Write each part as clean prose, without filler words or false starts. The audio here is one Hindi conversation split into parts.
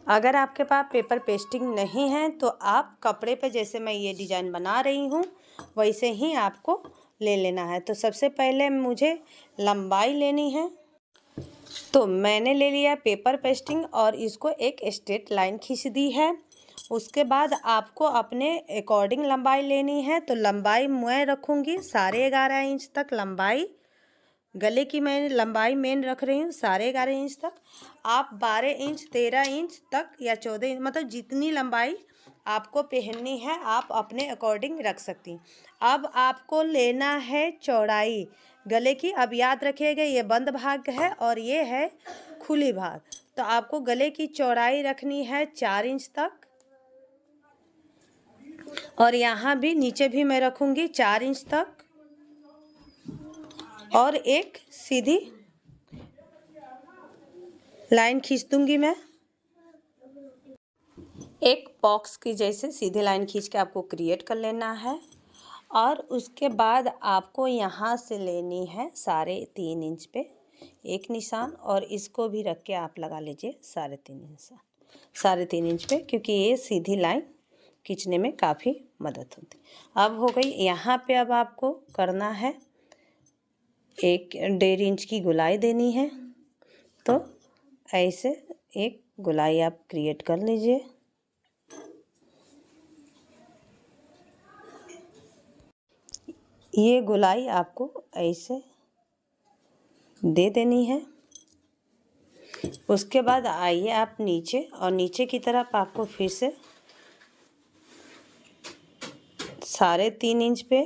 अगर आपके पास पेपर पेस्टिंग नहीं है तो आप कपड़े पे, जैसे मैं ये डिज़ाइन बना रही हूँ वैसे ही आपको ले लेना है। तो सबसे पहले मुझे लंबाई लेनी है, तो मैंने ले लिया पेपर पेस्टिंग और इसको एक स्ट्रेट लाइन खींच दी है। उसके बाद आपको अपने अकॉर्डिंग लंबाई लेनी है। तो लंबाई मैं रखूँगी 11.5 इंच तक लंबाई। गले की मैं लंबाई मेन रख रही हूँ 11.5 इंच तक। आप 12 इंच, 13 इंच तक या 14 इंच, मतलब जितनी लंबाई आपको पहननी है आप अपने अकॉर्डिंग रख सकती हैं। अब आपको लेना है चौड़ाई गले की। अब याद रखिएगा ये बंद भाग है और ये है खुली भाग। तो आपको गले की चौड़ाई रखनी है 4 इंच तक, और यहाँ भी नीचे भी मैं रखूँगी 4 इंच तक, और एक सीधी लाइन खींच दूंगी मैं। एक बॉक्स की जैसे सीधी लाइन खींच के आपको क्रिएट कर लेना है। और उसके बाद आपको यहाँ से लेनी है 3.5 इंच पे एक निशान, और इसको भी रख के आप लगा लीजिए 3.5 इंच पे, क्योंकि ये सीधी लाइन खींचने में काफ़ी मदद होती। अब हो गई यहाँ पे। अब आपको करना है 1.5 इंच की गोलाई देनी है। तो ऐसे एक गोलाई आप क्रिएट कर लीजिए। ये गोलाई आपको ऐसे दे देनी है। उसके बाद आइए आप नीचे, और नीचे की तरफ आपको फिर से 3.5 इंच पे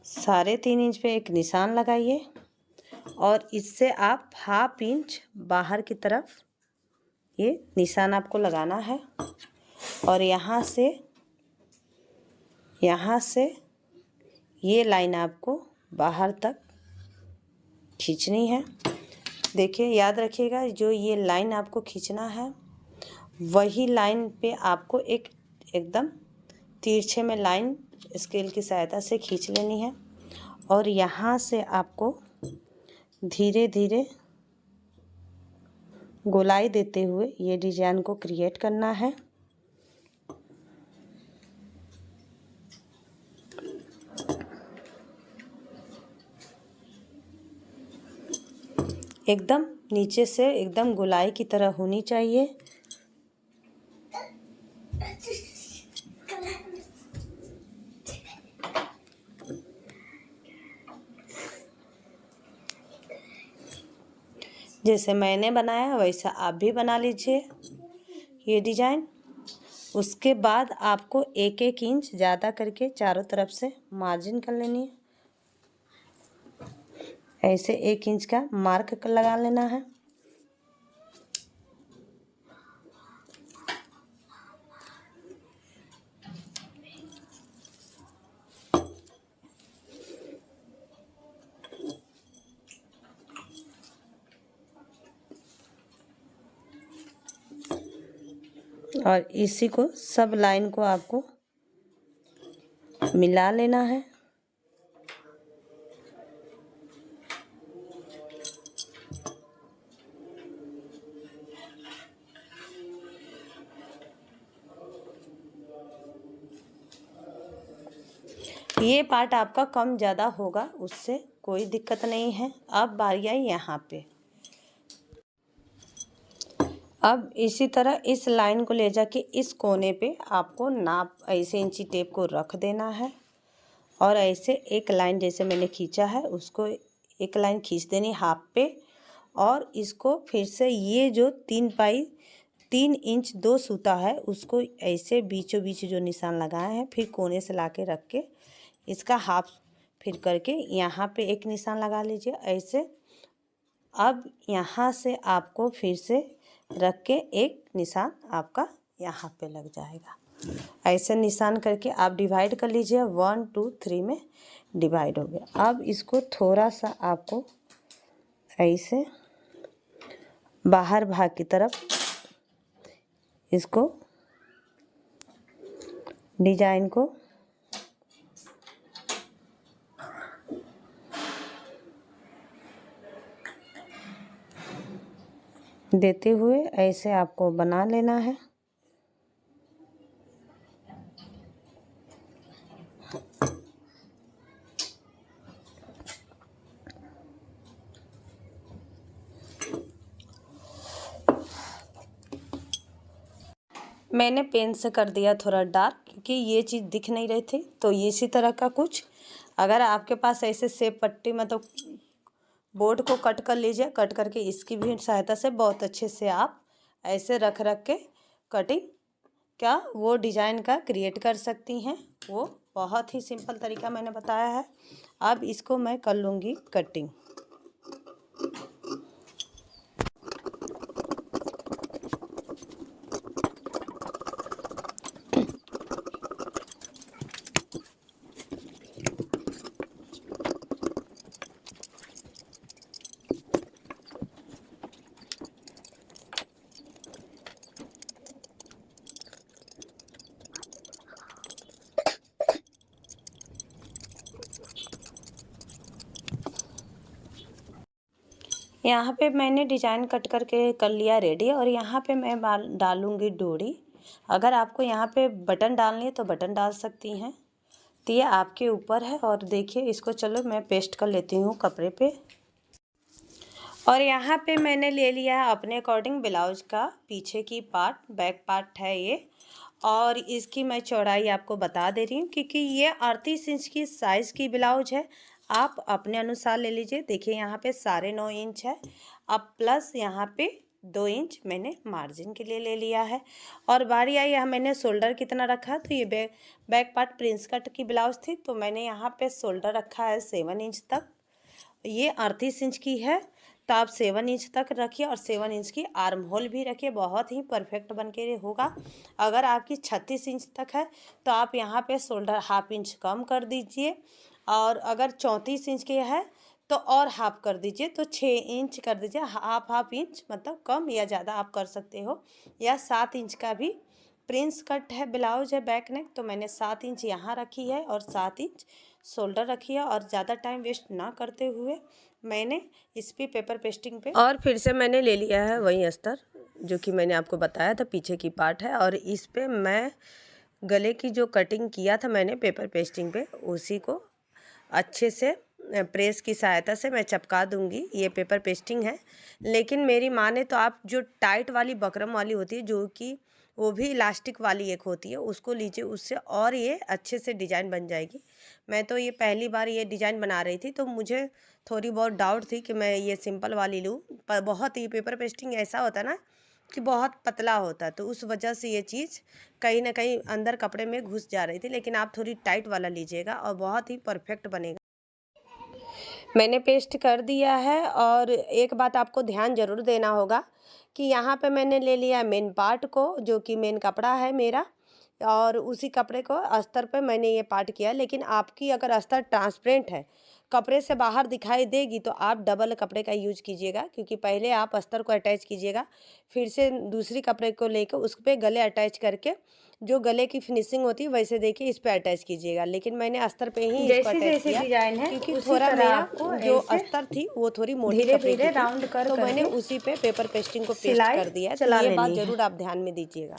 3.5 इंच पे एक निशान लगाइए, और इससे आप 1/2 इंच बाहर की तरफ ये निशान आपको लगाना है। और यहाँ से ये लाइन आपको बाहर तक खींचनी है। देखिए, याद रखिएगा जो ये लाइन आपको खींचना है वही लाइन पे आपको एकदम तिरछे में लाइन स्केल की सहायता से खींच लेनी है। और यहाँ से आपको धीरे धीरे गोलाई देते हुए ये डिजाइन को क्रिएट करना है। एकदम नीचे से एकदम गोलाई की तरह होनी चाहिए। जैसे मैंने बनाया वैसा आप भी बना लीजिए ये डिजाइन। उसके बाद आपको 1-1 इंच ज़्यादा करके चारों तरफ से मार्जिन कर लेनी है। ऐसे 1 इंच का मार्क लगा लेना है। और इसी को सब लाइन को आपको मिला लेना है। ये पार्ट आपका कम ज़्यादा होगा, उससे कोई दिक्कत नहीं है। अब बारी आई यहाँ पे। अब इसी तरह इस लाइन को ले जाके इस कोने पे आपको नाप ऐसे इंची टेप को रख देना है, और ऐसे एक लाइन जैसे मैंने खींचा है उसको एक लाइन खींच देनी हाफ पे। और इसको फिर से ये जो 3 इंच 2 सूता है उसको ऐसे बीचों बीच जो निशान लगाए हैं फिर कोने से ला के रख के इसका हाफ फिर करके यहाँ पे एक निशान लगा लीजिए ऐसे। अब यहाँ से आपको फिर से रख के एक निशान आपका यहाँ पे लग जाएगा। ऐसे निशान करके आप डिवाइड कर लीजिए। 1 2 3 में डिवाइड हो गया। अब इसको थोड़ा सा आपको ऐसे बाहर भाग की तरफ इसको डिजाइन को देते हुए ऐसे आपको बना लेना है। मैंने पेन से कर दिया थोड़ा डार्क, क्योंकि ये चीज़ दिख नहीं रही थी। तो इसी तरह का कुछ, अगर आपके पास ऐसे सेब पट्टी मतलब बोर्ड को कट कर लीजिए। कट करके इसकी भी सहायता से बहुत अच्छे से आप ऐसे रख के कटिंग क्या वो डिज़ाइन का क्रिएट कर सकती हैं। वो बहुत ही सिंपल तरीका मैंने बताया है। अब इसको मैं कर लूँगी कटिंग। यहाँ पे मैंने डिज़ाइन कट करके कर लिया रेडी, और यहाँ पे मैं डालूँगी डोरी। अगर आपको यहाँ पे बटन डालनी है तो बटन डाल सकती हैं, तो ये आपके ऊपर है। और देखिए इसको, चलो मैं पेस्ट कर लेती हूँ कपड़े पे। और यहाँ पे मैंने ले लिया है अपने अकॉर्डिंग ब्लाउज का पीछे की पार्ट, बैक पार्ट है ये। और इसकी मैं चौड़ाई आपको बता दे रही हूँ, क्योंकि ये 38 इंच की साइज़ की ब्लाउज है। आप अपने अनुसार ले लीजिए। देखिए यहाँ पे 9.5 इंच है, अब प्लस यहाँ पे 2 इंच मैंने मार्जिन के लिए ले लिया है। और बारी आई यहाँ मैंने शोल्डर कितना रखा, तो ये बैक पार्ट प्रिंस कट की ब्लाउज थी, तो मैंने यहाँ पे शोल्डर रखा है 7 इंच तक। ये 38 इंच की है, तो आप 7 इंच तक रखिए, और 7 इंच की आर्म होल भी रखिए, बहुत ही परफेक्ट बन के होगा। अगर आपकी 36 इंच तक है तो आप यहाँ पे शोल्डर हाफ इंच कम कर दीजिए, और अगर 34 इंच के है तो और हाफ कर दीजिए, तो 6 इंच कर दीजिए। हाफ इंच मतलब कम या ज़्यादा आप कर सकते हो। या 7 इंच का भी प्रिंस कट है, ब्लाउज है बैक नेक, तो मैंने 7 इंच यहाँ रखी है और 7 इंच शोल्डर रखी है। और ज़्यादा टाइम वेस्ट ना करते हुए मैंने इस पे पेपर पेस्टिंग पे, और फिर से मैंने ले लिया है वही अस्तर जो कि मैंने आपको बताया था पीछे की पार्ट है। और इस पे मैं गले की जो कटिंग किया था मैंने पेपर पेस्टिंग पे, उसी को अच्छे से प्रेस की सहायता से मैं चिपका दूंगी। ये पेपर पेस्टिंग है, लेकिन मेरी माने तो आप जो टाइट वाली बकरम वाली होती है, जो कि वो भी इलास्टिक वाली एक होती है, उसको लीजिए, उससे और ये अच्छे से डिज़ाइन बन जाएगी। मैं तो ये पहली बार ये डिज़ाइन बना रही थी, तो मुझे थोड़ी बहुत डाउट थी कि मैं ये सिंपल वाली लूँ, पर बहुत ही पेपर पेस्टिंग ऐसा होता है ना कि बहुत पतला होता है, तो उस वजह से ये चीज़ कहीं ना कहीं अंदर कपड़े में घुस जा रही थी। लेकिन आप थोड़ी टाइट वाला लीजिएगा और बहुत ही परफेक्ट बनेगा। मैंने पेस्ट कर दिया है। और एक बात आपको ध्यान ज़रूर देना होगा कि यहाँ पे मैंने ले लिया मेन पार्ट को, जो कि मेन कपड़ा है मेरा, और उसी कपड़े को अस्तर पे मैंने ये पार्ट किया। लेकिन आपकी अगर अस्तर ट्रांसपेरेंट है, कपड़े से बाहर दिखाई देगी, तो आप डबल कपड़े का यूज कीजिएगा, क्योंकि पहले आप अस्तर को अटैच कीजिएगा, फिर से दूसरी कपड़े को लेकर उस पर गले अटैच करके जो गले की फिनिशिंग होती है वैसे देखिए इस पे अटैच कीजिएगा। लेकिन मैंने अस्तर पे ही इसको अटैच किया, डिजाइन है क्योंकि थोड़ा मेरा जो अस्तर थी वो थोड़ी मोटी कपड़े की राउंड कर, तो मैंने उसी पे पेपर पेस्टिंग को पेस्ट कर दिया। तो ये बात जरूर आप ध्यान में दीजिएगा।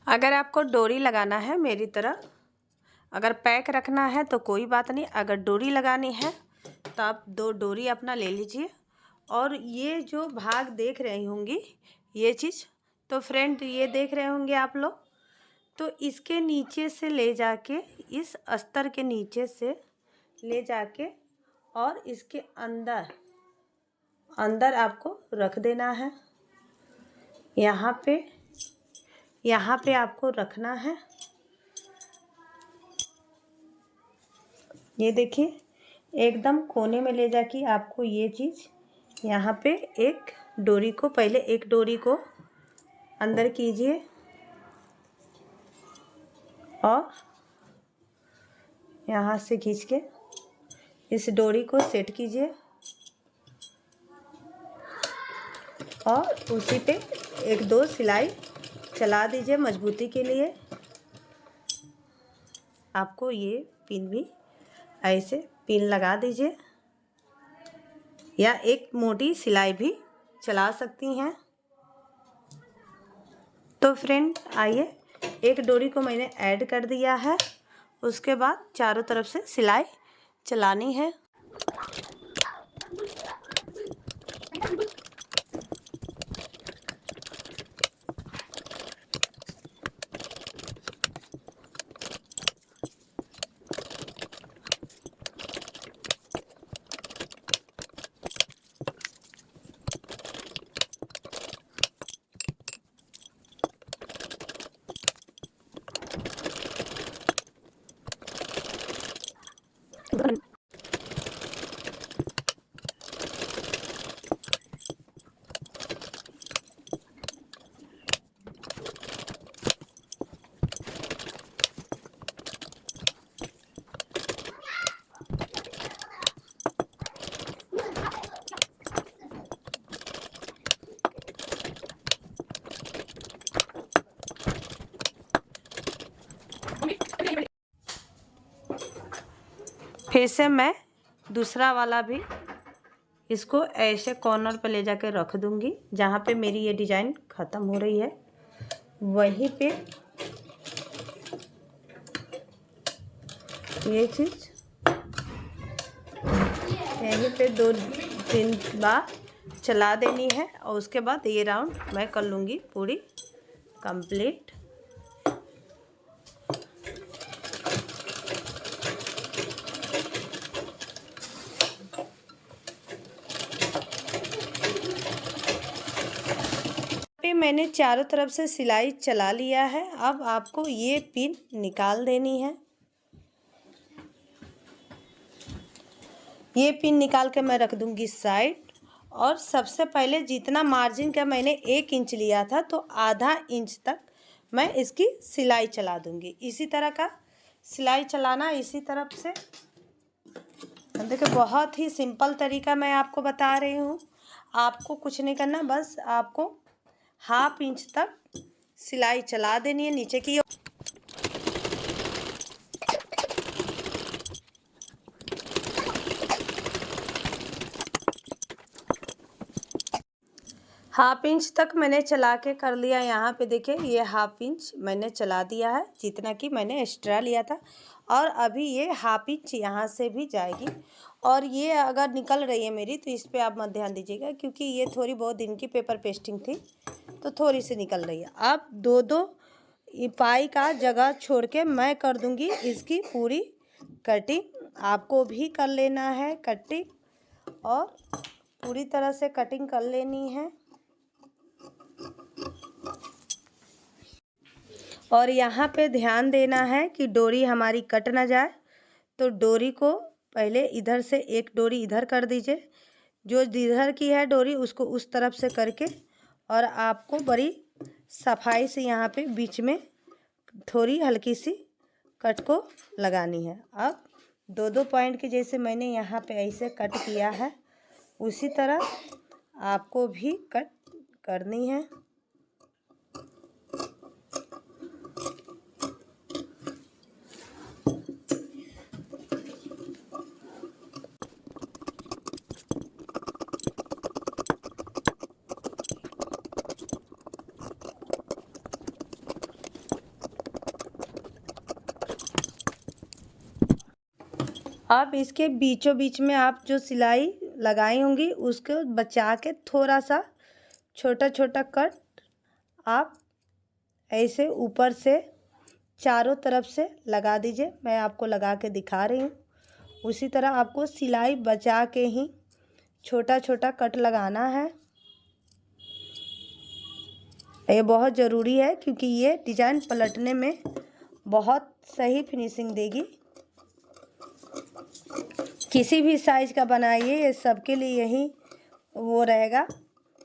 अगर आपको डोरी लगाना है मेरी तरह, अगर पैक रखना है तो कोई बात नहीं, अगर डोरी लगानी है तो आप 2 डोरी अपना ले लीजिए। और ये जो भाग देख रही होंगी ये चीज़, तो फ्रेंड ये देख रहे होंगे आप लोग, तो इसके नीचे से ले जाके, इस अस्तर के नीचे से ले जाके और इसके अंदर अंदर आपको रख देना है। यहाँ पे आपको रखना है। ये देखिए एकदम कोने में ले जाके आपको ये चीज़ यहाँ पे एक डोरी को, पहले एक डोरी को अंदर कीजिए और यहाँ से खींच के इस डोरी को सेट कीजिए, और उसी पे 1-2 सिलाई चला दीजिए मजबूती के लिए। आपको ये पिन भी ऐसे पिन लगा दीजिए। या एक मोटी सिलाई भी चला सकती हैं। तो फ्रेंड आइए, एक डोरी को मैंने ऐड कर दिया है, उसके बाद चारों तरफ से सिलाई चलानी है। फिर से मैं दूसरा वाला भी इसको ऐसे कॉर्नर पे ले जाके रख दूंगी, जहाँ पे मेरी ये डिज़ाइन ख़त्म हो रही है वहीं पे ये चीज़ यहीं पे 2-3 बार चला देनी है, और उसके बाद ये राउंड मैं कर लूँगी पूरी कंप्लीट। मैंने चारों तरफ से सिलाई चला लिया है। अब आपको ये पिन निकाल देनी है। ये पिन निकाल के मैं रख दूंगी साइड। और सबसे पहले जितना मार्जिन का मैंने 1 इंच लिया था, तो आधा इंच तक मैं इसकी सिलाई चला दूंगी। इसी तरह का सिलाई चलाना इसी तरफ से। देखिए बहुत ही सिंपल तरीका मैं आपको बता रही हूँ। आपको कुछ नहीं करना, बस आपको 1/2 इंच तक सिलाई चला देनी है नीचे की। 1/2 इंच तक मैंने चला के कर लिया। यहाँ पे देखिए ये 1/2 इंच मैंने चला दिया है, जितना कि मैंने एक्स्ट्रा लिया था। और अभी ये 1/2 इंच यहाँ से भी जाएगी। और ये अगर निकल रही है मेरी, तो इस पे आप मत ध्यान दीजिएगा, क्योंकि ये थोड़ी बहुत दिन की पेपर पेस्टिंग थी, तो थोड़ी सी निकल रही है। अब 2-2 पाई का जगह छोड़ के मैं कर दूँगी इसकी पूरी कटिंग। आपको भी कर लेना है कटिंग, और पूरी तरह से कटिंग कर लेनी है। और यहाँ पे ध्यान देना है कि डोरी हमारी कट ना जाए। तो डोरी को पहले इधर से एक डोरी इधर कर दीजिए, जो इधर की है डोरी उसको उस तरफ से करके, और आपको बड़ी सफाई से यहाँ पे बीच में थोड़ी हल्की सी कट को लगानी है। अब 2-2 पॉइंट के जैसे मैंने यहाँ पे ऐसे कट किया है, उसी तरह आपको भी कट करनी है। अब इसके बीचों बीच में आप जो सिलाई लगाई होंगी उसको बचा के थोड़ा सा छोटा छोटा कट आप ऐसे ऊपर से चारों तरफ से लगा दीजिए। मैं आपको लगा के दिखा रही हूँ। उसी तरह आपको सिलाई बचा के ही छोटा छोटा कट लगाना है। ये बहुत ज़रूरी है, क्योंकि ये डिज़ाइन पलटने में बहुत सही फिनिशिंग देगी। किसी भी साइज़ का बनाइए, ये सबके लिए यही वो रहेगा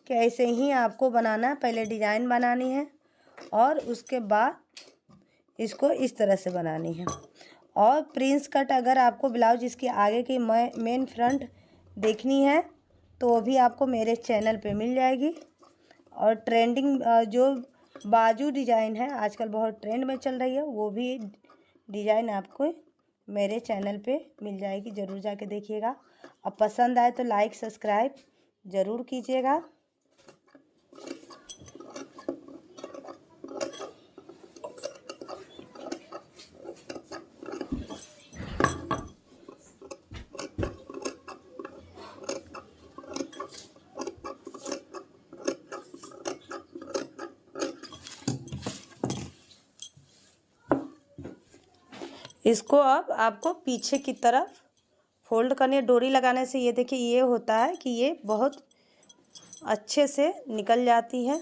कि ऐसे ही आपको बनाना है। पहले डिज़ाइन बनानी है और उसके बाद इसको इस तरह से बनानी है। और प्रिंस कट अगर आपको ब्लाउज इसके आगे की मेन फ्रंट देखनी है, तो वो भी आपको मेरे चैनल पे मिल जाएगी। और ट्रेंडिंग जो बाजू डिज़ाइन है आजकल बहुत ट्रेंड में चल रही है, वो भी डिज़ाइन आपको मेरे चैनल पे मिल जाएगी। ज़रूर जाके देखिएगा। अब पसंद आए तो लाइक सब्सक्राइब ज़रूर कीजिएगा। इसको अब आपको पीछे की तरफ फोल्ड करनी है। डोरी लगाने से ये देखिए ये होता है कि ये बहुत अच्छे से निकल जाती है।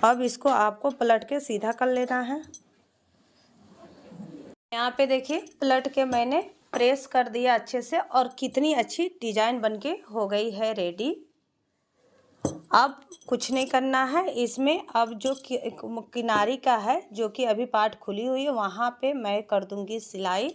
अब इसको आपको पलट के सीधा कर लेना है। यहाँ पे देखिए पलट के मैंने प्रेस कर दिया अच्छे से और कितनी अच्छी डिजाइन बनके हो गई है रेडी। अब कुछ नहीं करना है इसमें। अब जो किनारी का है जो कि अभी पार्ट खुली हुई है वहाँ पे मैं कर दूंगी सिलाई।